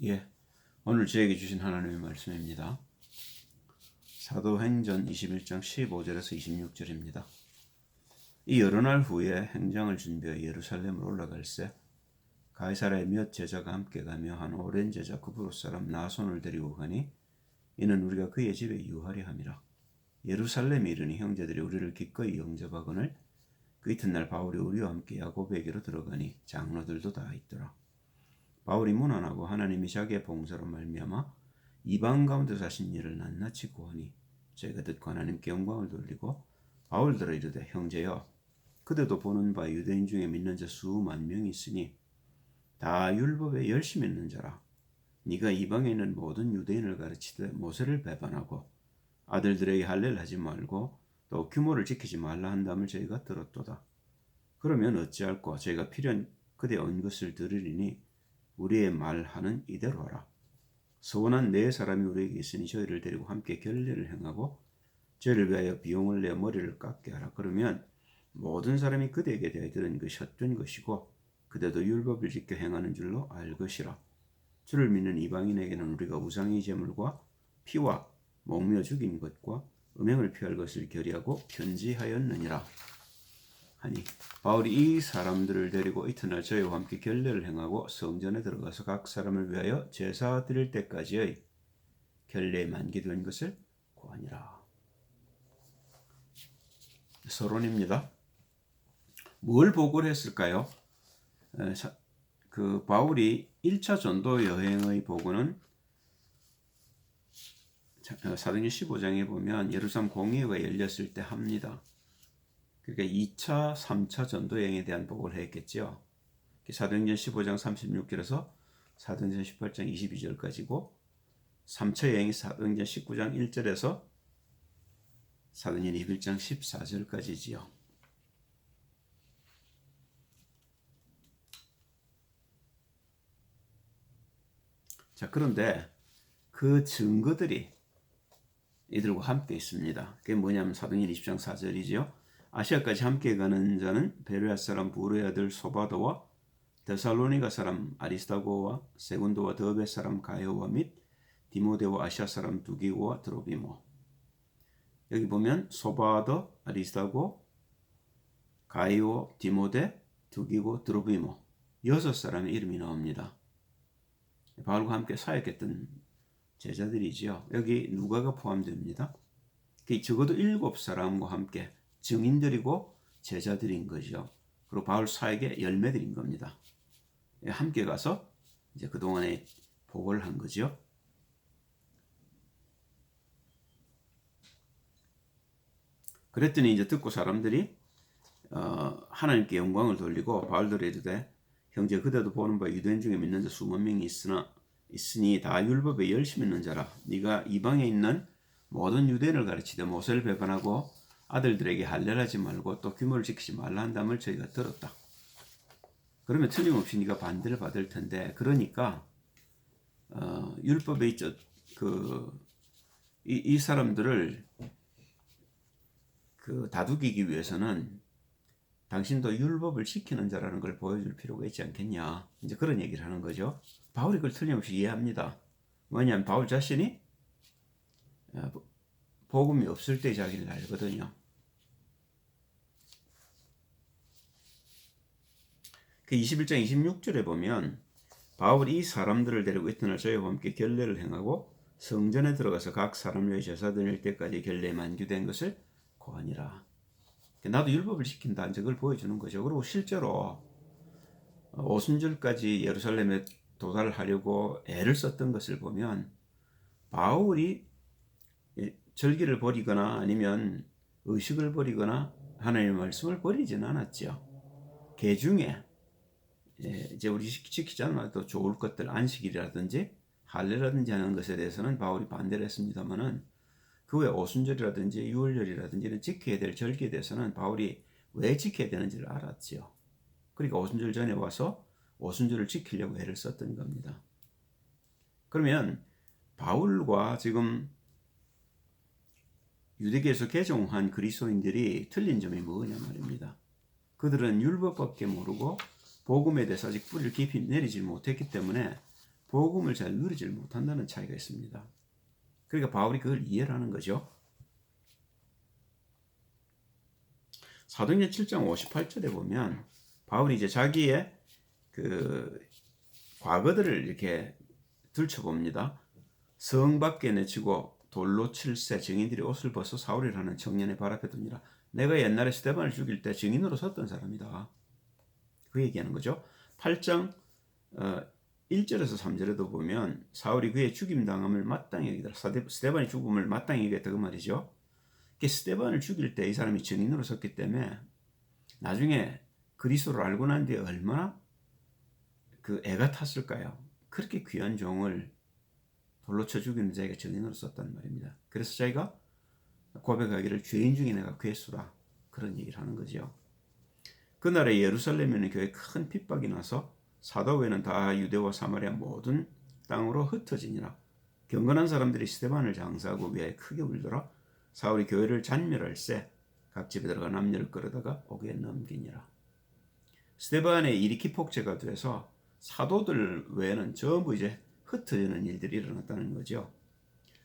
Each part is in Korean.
예, 오늘 저에게 주신 하나님의 말씀입니다. 사도행전 21장 15절에서 26절입니다. 이 여러 날 후에 행장을 준비하여 예루살렘으로 올라갈새 가이사랴의 몇 제자가 함께 가며 한 오랜 제자 구브로 사람 나손을 데리고 가니 이는 우리가 그의 집에 유하려 함이라. 예루살렘에 이르니 형제들이 우리를 기꺼이 영접하거늘 그 이튿날 바울이 우리와 함께 야고보에게로 들어가니 장로들도 다 있더라. 바울이 문안하고 하나님이 자기의 봉사로 말미암아 이방 가운데 사신 일을 낱낱이 고하니 저희가 듣고 하나님께 영광을 돌리고 바울들을 이르되 형제여 그대도 보는 바 유대인 중에 믿는 자 수만 명이 있으니 다 율법에 열심히 있는 자라. 네가 이방에 있는 모든 유대인을 가르치되 모세를 배반하고 아들들에게 할례를 하지 말고 또 규모를 지키지 말라 한담을 저희가 들었도다. 그러면 어찌할꼬 저희가 필연 그대 온 것을 들으리니 우리의 말하는 이대로 하라. 서원한 네 사람이 우리에게 있으니 저희를 데리고 함께 결례를 행하고 저희를 위하여 비용을 내 머리를 깎게 하라. 그러면 모든 사람이 그대에게 대하여 들은 것이 헛된 것이고 그대도 율법을 지켜 행하는 줄로 알 것이라. 주를 믿는 이방인에게는 우리가 우상의 제물과 피와 목며 죽인 것과 음행을 피할 것을 결의하고 편지하였느니라 하니 바울이 이 사람들을 데리고 이튿날 저희와 함께 결례를 행하고 성전에 들어가서 각 사람을 위하여 제사 드릴 때까지의 결례에 만기된 것을 고하니라. 서론입니다. 뭘 보고를 했을까요? 그 바울이 1차 전도 여행의 보고는 사도행전 15장에 보면 예루살렘 공회가 열렸을 때 합니다. 그러니까 2차, 3차 전도여행에 대한 보고를 했겠죠. 사도행전 15장 36절에서 사도행전 18장 22절까지고 3차 여행이 사도행전 19장 1절에서 사도행전 21장 14절까지지요. 자, 그런데 그 증거들이 이들과 함께 있습니다. 그게 뭐냐면 사도행전 20장 4절이지요. 아시아까지 함께 가는 자는 베레아 사람 부르의 아들 소바도와 데살로니가 사람 아리스다고와 세군도와 더베 사람 가요와 및 디모데와 아시아 사람 두기고와 드로비모. 여기 보면 소바도, 아리스다고, 가이오, 디모데, 두기고, 드로비모 6사람의 이름이 나옵니다. 바울과 함께 사역했던 제자들이지요. 여기 누가가 포함됩니다. 적어도 7사람과 함께 증인들이고 제자들인 거죠. 그리고 바울 사역의 열매들인 겁니다. 함께 가서 이제 그동안에 보고를 한 거죠. 그랬더니 이제 듣고 사람들이 하나님께 영광을 돌리고 바울들에게 이르되 형제 그대도 보는 바 유대인 중에 믿는 자 수만 명이 있으니 다 율법에 열심히 있는 자라. 네가 이방에 있는 모든 유대인을 가르치되 모세를 배반하고 아들들에게 할례를 하지 말고 또 규모를 지키지 말라 한담을 저희가 들었다. 그러면 틀림없이 네가 반대를 받을 텐데 그러니까 율법에 있죠. 이 사람들을 다독이기 위해서는 당신도 율법을 지키는 자라는 걸 보여줄 필요가 있지 않겠냐. 이제 그런 얘기를 하는 거죠. 바울이 그걸 틀림없이 이해합니다. 왜냐하면 바울 자신이 복음이 없을 때 자기를 알거든요. 그 21장 26절에 보면 바울이 이 사람들을 데리고 이튿날 저희와 함께 결례를 행하고 성전에 들어가서 각 사람을 위해 제사 드릴 때까지 결례에 만기된 것을 고하니라. 나도 율법을 지킨다는 그걸 보여주는 거죠. 그리고 실제로 오순절까지 예루살렘에 도달하려고 애를 썼던 것을 보면 바울이 절기를 버리거나 아니면 의식을 버리거나 하나님의 말씀을 버리지는 않았죠. 개중에 이제 우리 지키지 않아도 좋을 것들 안식일이라든지 할례라든지 하는 것에 대해서는 바울이 반대를 했습니다만은 그 외 오순절이라든지 유월절이라든지 이런 지켜야 될 절기에 대해서는 바울이 왜 지켜야 되는지를 알았지요. 그러니까 오순절 전에 와서 오순절을 지키려고 애를 썼던 겁니다. 그러면 바울과 지금 유대교에서 개종한 그리스도인들이 틀린 점이 뭐냐 말입니다. 그들은 율법밖에 모르고 복음에 대해서 아직 뿌리를 깊이 내리지 못했기 때문에 복음을 잘 누리지 못한다는 차이가 있습니다. 그러니까 바울이 그걸 이해를 하는 거죠. 사도행전 7장 58절에 보면 바울이 이제 자기의 그 과거들을 이렇게 들춰봅니다. 성 밖에 내치고 돌로 칠세 증인들이 옷을 벗어 사울이라는 청년의 발 앞에 두니라. 내가 옛날에 스데반을 죽일 때 증인으로 섰던 사람이다. 그 얘기하는 거죠. 8장 1절에서 3절에도 보면 사울이 그의 죽임당함을 마땅히 여기더라. 스데반의 죽음을 마땅히 여겼다 그 말이죠. 스데반을 죽일 때 이 사람이 증인으로 섰기 때문에 나중에 그리스도를 알고 난 뒤에 얼마나 그 애가 탔을까요? 그렇게 귀한 종을 돌로 쳐 죽이는 자기가 증인으로 썼단 말입니다. 그래서 자기가 고백하기를 죄인 중에 내가 괴수라 그런 얘기를 하는 거죠. 그날에 예루살렘에는 교회에 큰 핍박이 나서 사도회는 다 유대와 사마리아 모든 땅으로 흩어지니라. 경건한 사람들이 스데반을 장사하고 위하여 크게 울더라. 사울이 교회를 잔멸할세 각 집에 들어가 남녀를 끌어다가 옥에 넘기니라. 스데반의 일이 기폭제가 돼서 사도들 외에는 전부 이제 흩어지는 일들이 일어났다는 거죠.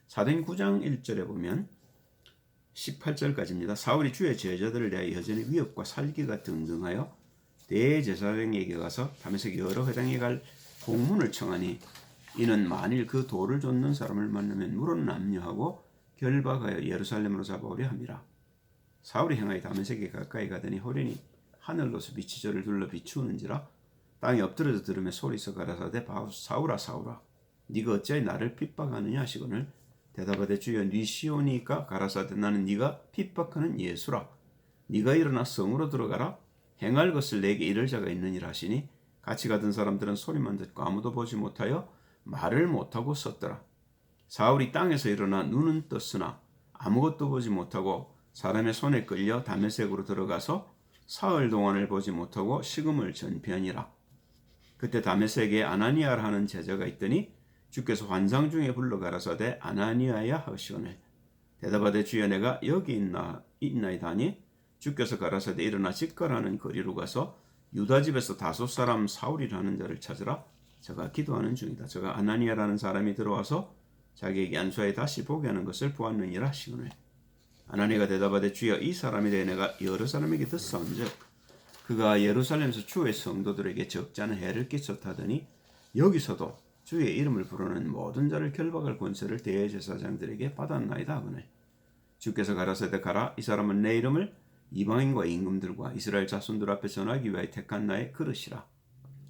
사도행 9장 1절에 보면 18절까지입니다. 사울이 주의 제자들을 대하여 여전히 위협과 살기가 등등하여 대제사장에게 가서 다메섹 여러 회당에 갈 공문을 청하니 이는 만일 그 돌을 쫓는 사람을 만나면 물은 압류하고 결박하여 예루살렘으로 잡아오려 함이라. 사울이 행하여 다메섹에 가까이 가더니 호련히 하늘로서 빛이 저를 둘러 비추는지라. 땅에 엎드려져 들으며 소리서 가라사대 사울아 사울아 네가 어찌하여 나를 핍박하느냐 하시거늘 대답하되 주여 네 시오니까 가라사대 나는 네가 핍박하는 예수라. 네가 일어나 성으로 들어가라. 행할 것을 내게 이를 자가 있느니라 하시니 같이 가던 사람들은 소리만 듣고 아무도 보지 못하여 말을 못하고 섰더라. 사울이 땅에서 일어나 눈은 떴으나 아무것도 보지 못하고 사람의 손에 끌려 다메섹으로 들어가서 사흘 동안을 보지 못하고 식음을 전폐하니라. 그때 다메섹에 아나니아라 하는 제자가 있더니 주께서 환상 중에 불러 가라사대 아나니아야 하시거늘 대답하되 주여 내가 여기 있나이다 하니 주께서 가라사대 일어나 직가라는 거리로 가서 유다 집에서 다섯 사람 사울이라는 자를 찾으라. 저가 기도하는 중이다. 저가 아나니아라는 사람이 들어와서 자기에게 안수하여 다시 보게 하는 것을 보았느니라 하시거늘 아나니아가 대답하되 주여 이 사람에 대해 내가 여러 사람에게 듣사온즉 그가 예루살렘에서 주의 성도들에게 적지 않은 해를 끼쳤다더니 여기서도 주의 이름을 부르는 모든 자를 결박할 권세를 대제사장들에게 받았나이다 하거늘 주께서 가라사대 가라. 이 사람은 내 이름을 이방인과 임금들과 이스라엘 자손들 앞에 전하기 위하여 택한 나의 그릇이라.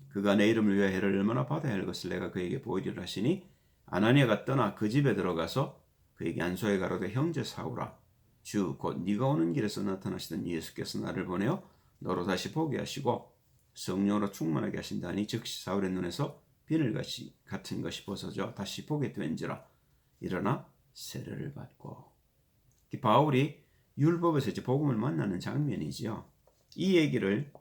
그가 내 이름을 위하여 해를 얼마나 받아야 할 것을 내가 그에게 보이리라 하시니 아나니아가 떠나 그 집에 들어가서 그에게 안수하여 가로되 형제 사울아 주 곧 네가 오는 길에서 나타나시던 예수께서 나를 보내어 너로 다시 보게 하시고 성령으로 충만하게 하신다니 즉시 사울의 눈에서 비늘 같은 것이 벗어져 다시 보게 된지라. 일어나 세례를 받고. 바울이 율법에서 이제 복음을 만나는 장면이지요. 이 얘기를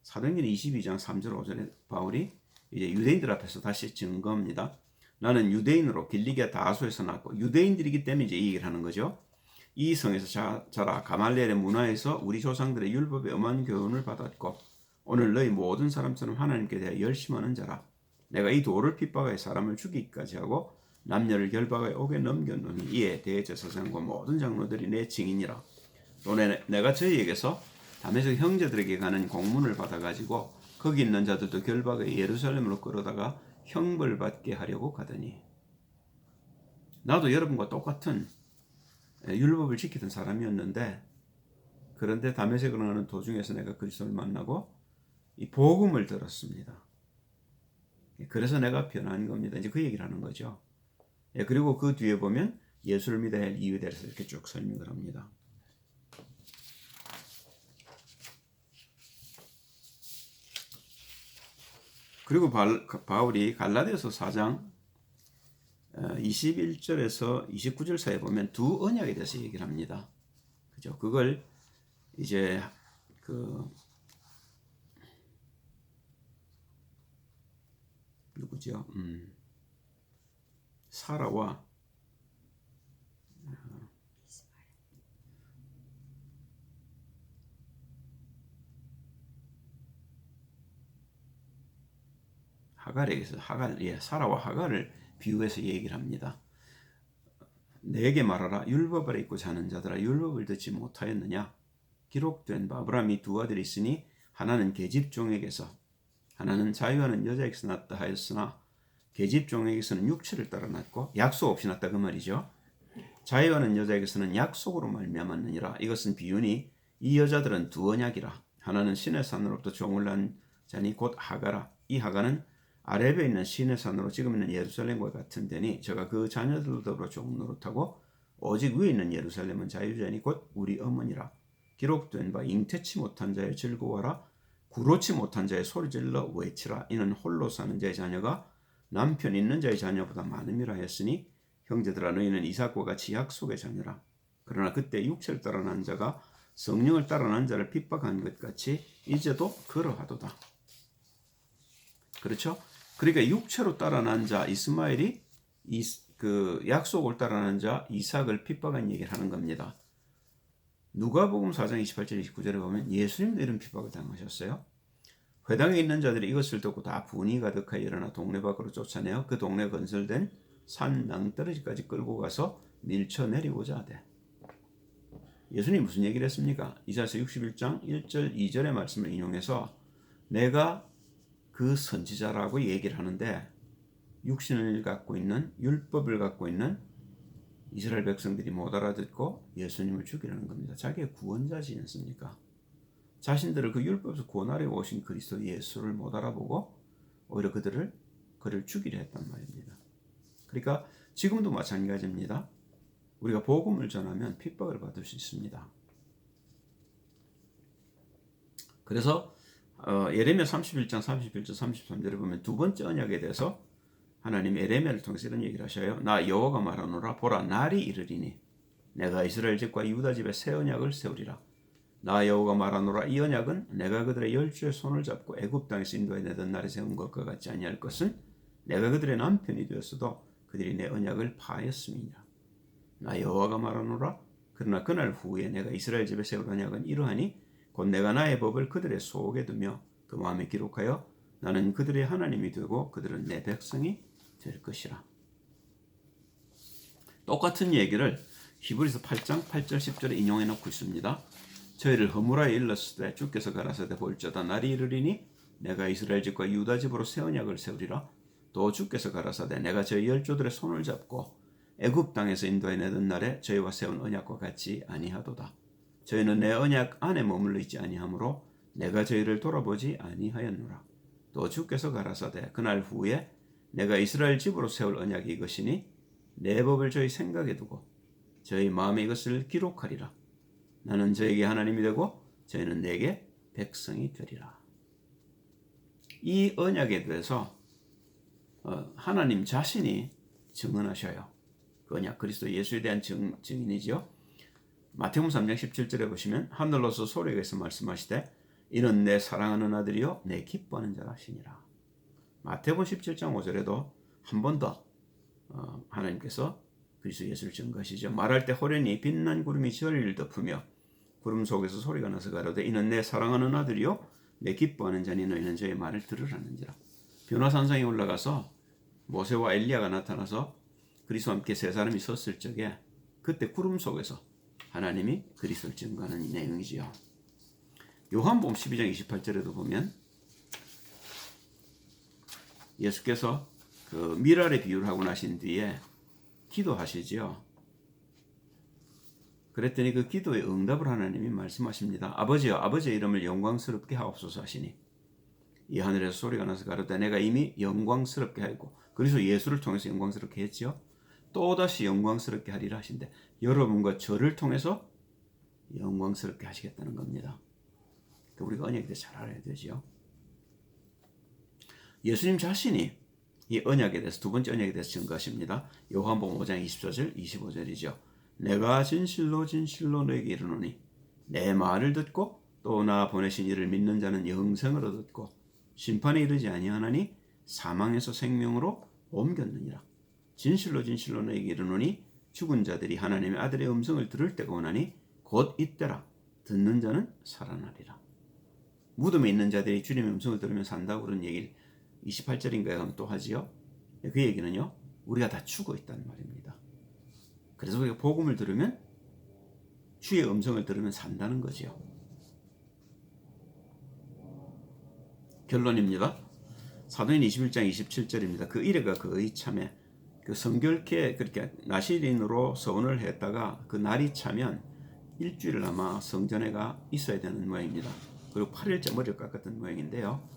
사도행전 22장 3절 5절에 바울이 이제 유대인들 앞에서 다시 증거합니다. 나는 유대인으로 길리기아 다소에서 났고 유대인들이기 때문에 이제 이 얘기를 하는 거죠. 이 성에서 자라 가말리엘의 문화에서 우리 조상들의 율법의 엄한 교훈을 받았고 오늘 너희 모든 사람처럼 하나님께 대하여 열심하는 자라. 내가 이 돌을 핍박하여 사람을 죽이기까지 하고 남녀를 결박하여 옥에 넘겼노니 이에 대제사장과 모든 장로들이 내 증인이라. 또 내가 저희에게서 다메섹 형제들에게 가는 공문을 받아가지고 거기 있는 자들도 결박하여 예루살렘으로 끌어다가 형벌받게 하려고 가더니 나도 여러분과 똑같은 율법을 지키던 사람이었는데 그런데 다메섹으로 가는 도중에서 내가 그리스도를 만나고 이 복음을 들었습니다. 그래서 내가 변한 겁니다. 이제 그 얘기를 하는 거죠. 그리고 그 뒤에 보면 예수를 믿어야 할 이유에 대해서 이렇게 쭉 설명을 합니다. 그리고 바울이 갈라디아서 4장 21절에서 29절 사이에 보면 두 언약에 대해서 얘기를 합니다. 그죠? 그걸 이제 누구죠? 사라와 하갈에게서 사라와 하갈을 비유해서 얘기를 합니다. 내게 말하라. 율법 아래 있고 자는 자들아 율법을 듣지 못하였느냐? 기록된 바 아브라함이 두 아들이 있으니 하나는 계집종에게서 하나는 자유하는 여자에게서 낳았다 하였으나 계집종에게서는 육체를 따라 낳고 약속 없이 낳았다 그 말이죠. 자유하는 여자에게서는 약속으로 말미암았느니라. 이것은 비유니 이 여자들은 두 언약이라. 하나는 신의 산으로부터 종을 낳은 자니 곧 하가라. 이 하가는 아렙에 있는 신의 산으로 지금 있는 예루살렘과 같은 데니 저가 그 자녀들로 더불어 종 노릇하고 오직 위에 있는 예루살렘은 자유자니 곧 우리 어머니라. 기록된 바 잉태치 못한 자의 즐거워하라. 구로치 못한 자의 소리질러 외치라. 이는 홀로 사는 자의 자녀가 남편 있는 자의 자녀보다 많음이라 했으니 형제들아 너희는 이삭과 같이 약속의 자녀라. 그러나 그때 육체를 따라 난 자가 성령을 따라 난 자를 핍박한 것 같이 이제도 그러하도다. 그렇죠? 그러니까 육체로 따라 난 자 이스마엘이 그 약속을 따라 난 자 이삭을 핍박한 얘기를 하는 겁니다. 누가복음 4장 28절 29절에 보면 예수님도 이런 핍박을 당하셨어요. 회당에 있는 자들이 이것을 듣고 다 분이 가득하여 일어나 동네 밖으로 쫓아내어 그 동네 건설된 산 낭떠러지까지 끌고 가서 밀쳐내리고자 하되. 예수님이 무슨 얘기를 했습니까? 이사야서 61장 1절 2절의 말씀을 인용해서 내가 그 선지자라고 얘기를 하는데 육신을 갖고 있는 율법을 갖고 있는 이스라엘 백성들이 못 알아듣고 예수님을 죽이려는 겁니다. 자기의 구원자지 않습니까? 자신들을 그 율법에서 구원하려 오신 그리스도 예수를 못 알아보고 오히려 그를 죽이려 했단 말입니다. 그러니까 지금도 마찬가지입니다. 우리가 복음을 전하면 핍박을 받을 수 있습니다. 그래서 예레미야 31장 31절 33절에 보면 두 번째 언약에 대해서 하나님 에레미야를 통해서 이런 얘기를 하셔요. 나 여호와가 말하노라. 보라 날이 이르리니 내가 이스라엘 집과 유다 집에 새 언약을 세우리라. 나 여호와가 말하노라. 이 언약은 내가 그들의 열주의 손을 잡고 애굽 땅에서 인도해 내던 날에 세운 것과 같지 아니할 것은 내가 그들의 남편이 되었어도 그들이 내 언약을 파하였음이니라. 나 여호와가 말하노라. 그러나 그날 후에 내가 이스라엘 집에 세울 언약은 이러하니 곧 내가 나의 법을 그들의 속에 두며 그 마음에 기록하여 나는 그들의 하나님이 되고 그들은 내 백성이 될 것이라. 똑같은 얘기를 히브리서 8장 8절 10절에 인용해 놓고 있습니다. 저희를 허물하여 일렀을 때 주께서 가라사대 볼지어다 날이 이르리니 내가 이스라엘 집과 유다 집으로 새 언약을 세우리라. 또 주께서 가라사대 내가 저희 열조들의 손을 잡고 애굽 땅에서 인도해 내던 날에 저희와 세운 언약과 같지 아니하도다. 저희는 내 언약 안에 머물러 있지 아니하므로 내가 저희를 돌아보지 아니하였노라. 또 주께서 가라사대 그날 후에 내가 이스라엘 집으로 세울 언약이 이것이니 내 법을 저희 생각에 두고 저희 마음에 이것을 기록하리라. 나는 저에게 하나님이 되고 저희는 내게 백성이 되리라. 이 언약에 대해서 하나님 자신이 증언하셔요. 그 언약 그리스도 예수에 대한 증인이죠. 마태복음 3장 17절에 보시면 하늘로서 소리가 있어 말씀하시되 이는 내 사랑하는 아들이요 내 기뻐하는 자라 하시니라. 마태복음 17장 5절에도 한 번 더 하나님께서 그리스도 예수를 증거하시죠. 말할 때 호련히 빛난 구름이 저리를 덮으며 구름 속에서 소리가 나서 가로되 이는 내 사랑하는 아들이요 내 기뻐하는 자니 너희는 저의 말을 들으라는지라. 변화산상에 올라가서 모세와 엘리야가 나타나서 그리스도와 함께 세 사람이 섰을 적에 그때 구름 속에서 하나님이 그리스도를 증거하는 내용이지요. 요한복음 12장 28절에도 보면 예수께서 그 밀알의 비유를 하고 나신 뒤에 기도하시지요. 그랬더니 그 기도의 응답을 하나님이 말씀하십니다. 아버지여 아버지의 이름을 영광스럽게 하옵소서 하시니 이 하늘에서 소리가 나서 가로되 내가 이미 영광스럽게 하였고 그래서 예수를 통해서 영광스럽게 했지요. 또다시 영광스럽게 하리라 하신대 여러분과 저를 통해서 영광스럽게 하시겠다는 겁니다. 우리가 언약에 대해서 잘 알아야 되죠. 예수님 자신이 이 언약에 대해서 두 번째 언약에 대해서 증거하십니다. 요한복음 5장 24절 25절이죠. 내가 진실로 진실로 너에게 이르노니 내 말을 듣고 또 나 보내신 이를 믿는 자는 영생을 얻었고 심판에 이르지 아니하나니 사망에서 생명으로 옮겼느니라. 진실로 진실로 너에게 이르노니 죽은 자들이 하나님의 아들의 음성을 들을 때가 오나니 곧 이때라. 듣는 자는 살아나리라. 무덤에 있는 자들이 주님의 음성을 들으면 산다고 그런 얘기를 28절인가에 가면 또 하지요. 그 얘기는요, 우리가 다 죽어 있다는 말입니다. 그래서 우리가 복음을 들으면, 주의 음성을 들으면 산다는 거지요. 결론입니다. 사도행 21장 27절입니다. 그 이래가 거의 참에 그 성결케 그렇게 나시린으로 서원을 했다가 그 날이 차면 일주일 아마 성전회가 있어야 되는 모양입니다. 그리고 8일째 머리를 깎았던 모양인데요.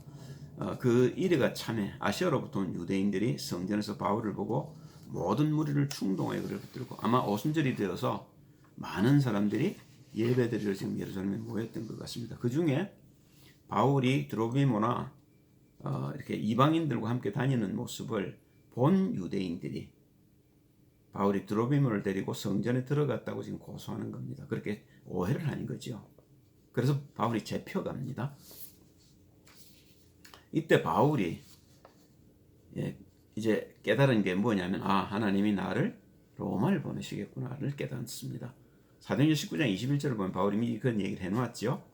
그 이래가 참에 아시아로부터 온 유대인들이 성전에서 바울을 보고 모든 무리를 충동하여 그를 붙들고 아마 오순절이 되어서 많은 사람들이 예배드리러 지금 예루살렘에 모였던 것 같습니다. 그 중에 바울이 드로비모나 이렇게 이방인들과 함께 다니는 모습을 본 유대인들이 바울이 드로비모를 데리고 성전에 들어갔다고 지금 고소하는 겁니다. 그렇게 오해를 하는 거죠. 그래서 바울이 잡혀갑니다. 이때 바울이 이제 깨달은 게 뭐냐면 하나님이 나를 로마를 보내시겠구나를 깨닫습니다. 사도행전 19장 21절을 보면 바울이 이미 그런 얘기를 해놓았죠.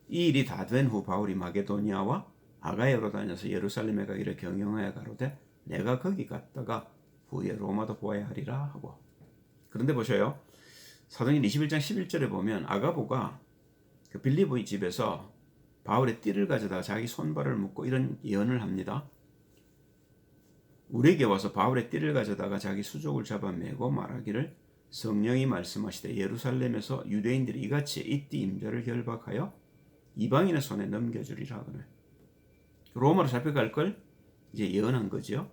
이 일이 다 된 후 바울이 마게도니아와 아가야로 다녀서 예루살렘에 가기를 경영하여 가로되 내가 거기 갔다가 후에 로마도 보아야 하리라 하고. 그런데 보셔요. 사도행전 21장 11절에 보면 아가보가 그 빌리보의 집에서 바울의 띠를 가져다가 자기 손발을 묶고 이런 예언을 합니다. 우리에게 와서 바울의 띠를 가져다가 자기 수족을 잡아매고 말하기를 성령이 말씀하시되 예루살렘에서 유대인들이 이같이 이 띠 임자를 결박하여 이방인의 손에 넘겨주리라 하거늘. 로마로 잡혀갈 걸 이제 예언한 거죠.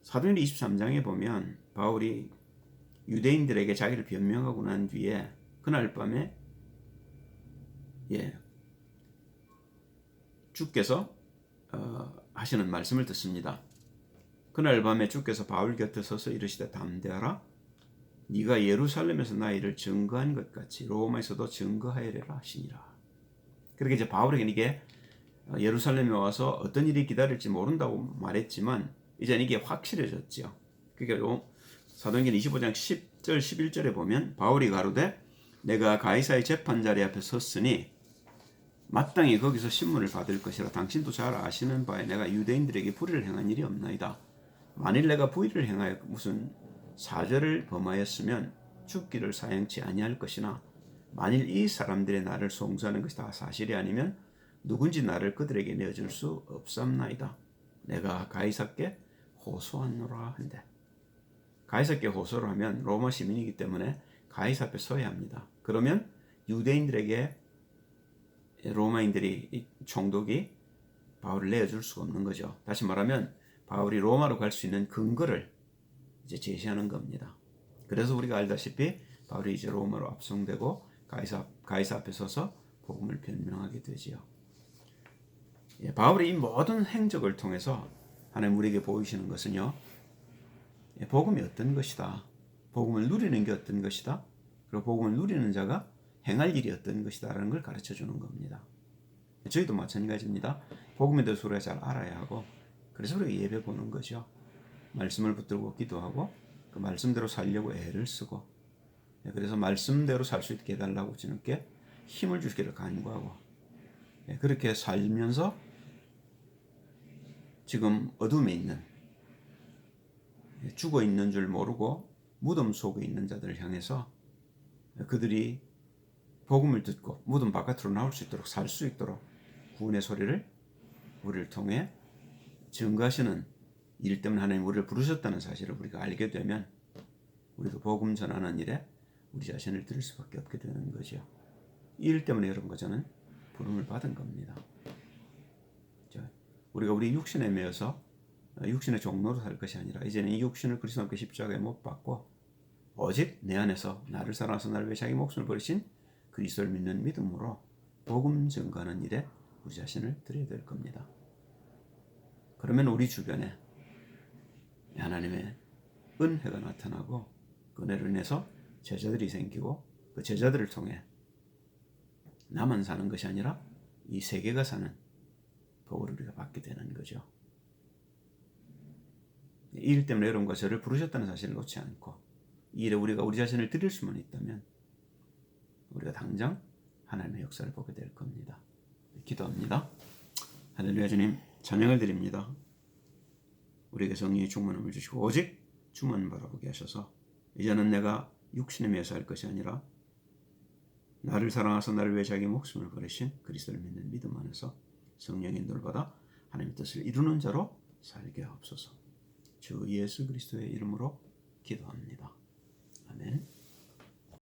사도행전 23장에 보면 바울이 유대인들에게 자기를 변명하고 난 뒤에 그날 밤에 주께서 하시는 말씀을 듣습니다. 그날 밤에 주께서 바울 곁에 서서 이르시되 담대하라. 네가 예루살렘에서 나 일을 증거한 것 같이 로마에서도 증거하여라 하시니라. 그렇게 이제 바울에게 이게 예루살렘에 와서 어떤 일이 기다릴지 모른다고 말했지만 이제 이게 확실해졌죠. 그러니까 사도행전 25장 10절 11절에 보면 바울이 가로되 내가 가이사의 재판자리 앞에 섰으니 마땅히 거기서 신문을 받을 것이라. 당신도 잘 아시는 바에 내가 유대인들에게 불의를 행한 일이 없나이다. 만일 내가 불의를 행하여 무슨 사죄를 범하였으면 죽기를 사양치 아니할 것이나 만일 이 사람들의 나를 송수하는 것이 다 사실이 아니면 누군지 나를 그들에게 내어줄 수 없사옵나이다. 내가 가이사께 호소하노라 한데, 가이사께 호소를 하면 로마 시민이기 때문에 가이사 앞에 서야 합니다. 그러면 유대인들에게 로마인들이 총독이 바울을 내어줄 수가 없는 거죠. 다시 말하면 바울이 로마로 갈 수 있는 근거를 이제 제시하는 겁니다. 그래서 우리가 알다시피 바울이 이제 로마로 압송되고 가이사 앞에 서서 복음을 변명하게 되지요. 바울이 이 모든 행적을 통해서 하나님 우리에게 보이시는 것은요, 복음이 어떤 것이다, 복음을 누리는 게 어떤 것이다, 그리고 복음을 누리는 자가 행할 일이 어떤 것이다라는 걸 가르쳐 주는 겁니다. 저희도 마찬가지입니다. 복음에 대해서 우리가 잘 알아야 하고, 그래서 우리가 예배 보는 거죠. 말씀을 붙들고 기도하고 그 말씀대로 살려고 애를 쓰고, 그래서 말씀대로 살 수 있게 해달라고 주님께 힘을 주시기를 간구하고, 그렇게 살면서 지금 어둠에 있는, 죽어 있는 줄 모르고 무덤 속에 있는 자들을 향해서 그들이 복음을 듣고 무덤 바깥으로 나올 수 있도록, 살 수 있도록 구원의 소리를 우리를 통해 증거하시는 일 때문에 하나님 우리를 부르셨다는 사실을 우리가 알게 되면 우리도 복음 전하는 일에 우리 자신을 드릴 수밖에 없게 되는 거죠. 이 일 때문에 여러분과 저는 부름을 받은 겁니다. 우리가 우리 육신에 매여서 육신의 종로로 살 것이 아니라 이제는 이 육신을 그리스도 함께 십자가에 못 박고 오직 내 안에서 나를 사랑하사 나를 위해 자기 목숨을 버리신 그리스도를 믿는 믿음으로 복음 증거하는 일에 우리 자신을 드려야 될 겁니다. 그러면 우리 주변에 하나님의 은혜가 나타나고 그 은혜로 인해서 제자들이 생기고 그 제자들을 통해 나만 사는 것이 아니라 이 세계가 사는 복을 우리가 받게 되는 거죠. 이 일 때문에 여러분과 저를 부르셨다는 사실을 놓지 않고 이 일에 우리가 우리 자신을 드릴 수만 있다면 우리가 당장 하나님의 역사를 보게 될 겁니다. 기도합니다. 할렐루야. 주님, 찬양을 드립니다. 우리에게 성령의 충만함을 주시고 오직 주만 바라보게 하셔서 이제는 내가 육신에 매여서 할 것이 아니라 나를 사랑하사 나를 위해 자기 목숨을 버리신 그리스도를 믿는 믿음 안에서 성령의 인도를 받아 하나님의 뜻을 이루는 자로 살게 하옵소서. 주 예수 그리스도의 이름으로 기도합니다. 아멘.